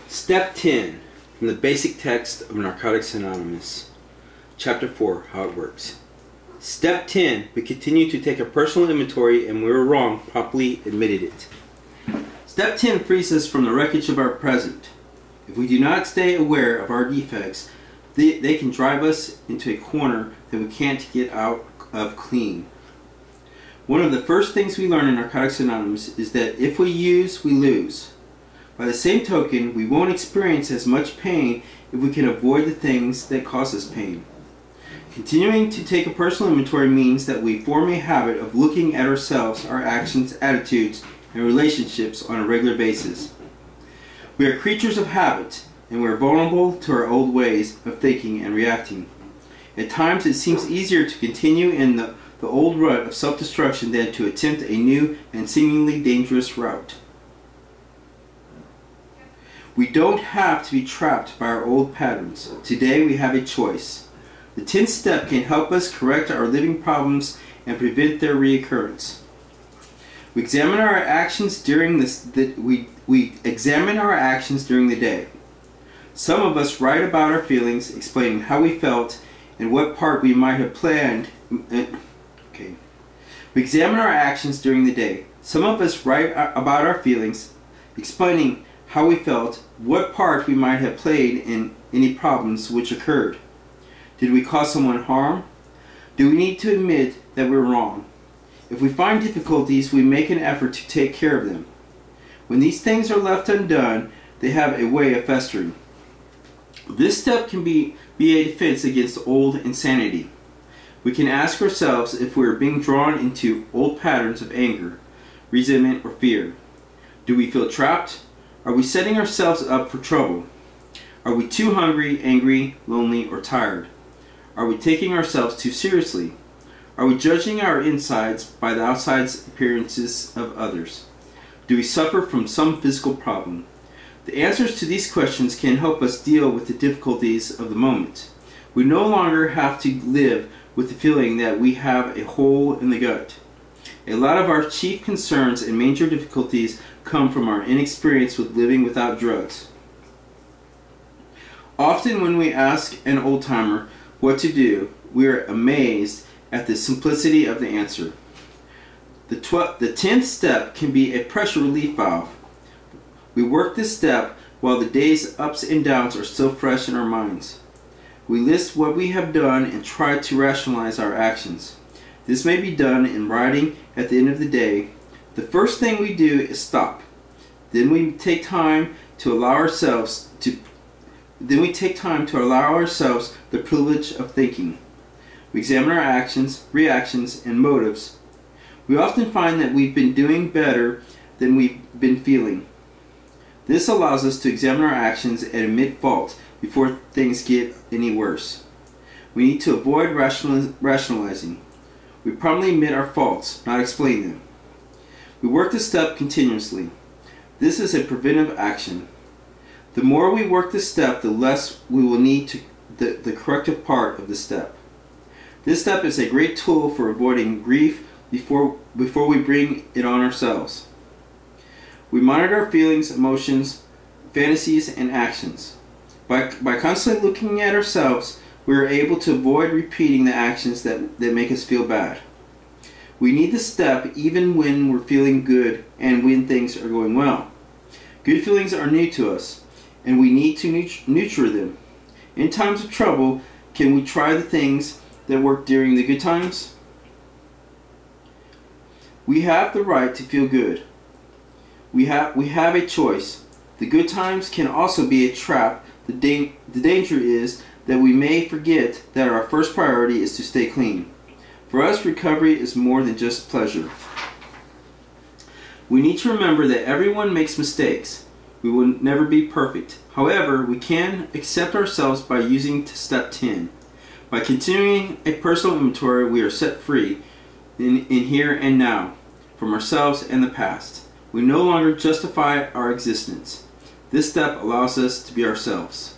Step 10 from the basic text of Narcotics Anonymous, Chapter 4, How It Works. Step 10, we continue to take a personal inventory and we were wrong, properly admitted it. Step 10 frees us from the wreckage of our present. If we do not stay aware of our defects, they can drive us into a corner that we can't get out of clean. One of the first things we learn in Narcotics Anonymous is that if we use, we lose. By the same token, we won't experience as much pain if we can avoid the things that cause us pain. Continuing to take a personal inventory means that we form a habit of looking at ourselves, our actions, attitudes, and relationships on a regular basis. We are creatures of habit, and we are vulnerable to our old ways of thinking and reacting. At times, it seems easier to continue in the old rut of self-destruction than to attempt a new and seemingly dangerous route. We don't have to be trapped by our old patterns. Today we have a choice. The 10th step can help us correct our living problems and prevent their reoccurrence. We examine our actions during we examine our actions during the day. Some of us write about our feelings, explaining how we felt and what part we might have planned. We examine our actions during the day. Some of us write about our feelings, explaining how we felt, what part we might have played in any problems which occurred. Did we cause someone harm? Do we need to admit that we're wrong? If we find difficulties, we make an effort to take care of them. When these things are left undone, they have a way of festering. This step can be a defense against old insanity. We can ask ourselves if we are being drawn into old patterns of anger, resentment, or fear. Do we feel trapped? Are we setting ourselves up for trouble? Are we too hungry, angry, lonely, or tired? Are we taking ourselves too seriously? Are we judging our insides by the outside appearances of others? Do we suffer from some physical problem? The answers to these questions can help us deal with the difficulties of the moment. We no longer have to live with the feeling that we have a hole in the gut. A lot of our chief concerns and major difficulties come from our inexperience with living without drugs. Often when we ask an old-timer what to do, we are amazed at the simplicity of the answer. The 10th step can be a pressure relief valve. We work this step while the day's ups and downs are still fresh in our minds. We list what we have done and try to rationalize our actions. This may be done in writing at the end of the day. The first thing we do is stop. Then we take time to allow ourselves the privilege of thinking. We examine our actions, reactions, and motives. We often find that we've been doing better than we've been feeling. This allows us to examine our actions and admit fault before things get any worse. We need to avoid rationalizing. We promptly admit our faults, not explain them. We work this step continuously. This is a preventive action. The more we work this step, the less we will need the corrective part of the step. This step is a great tool for avoiding grief before we bring it on ourselves. We monitor our feelings, emotions, fantasies, and actions. By constantly looking at ourselves, we are able to avoid repeating the actions that make us feel bad. We need this step even when we're feeling good and when things are going well. Good feelings are new to us, and we need to nurture them. In times of trouble, can we try the things that work during the good times? We have the right to feel good. We have a choice. The good times can also be a trap. The danger is that we may forget that our first priority is to stay clean. For us, recovery is more than just pleasure. We need to remember that everyone makes mistakes. We will never be perfect. However, we can accept ourselves by using step 10. By continuing a personal inventory, we are set free in here and now from ourselves and the past. We no longer justify our existence. This step allows us to be ourselves.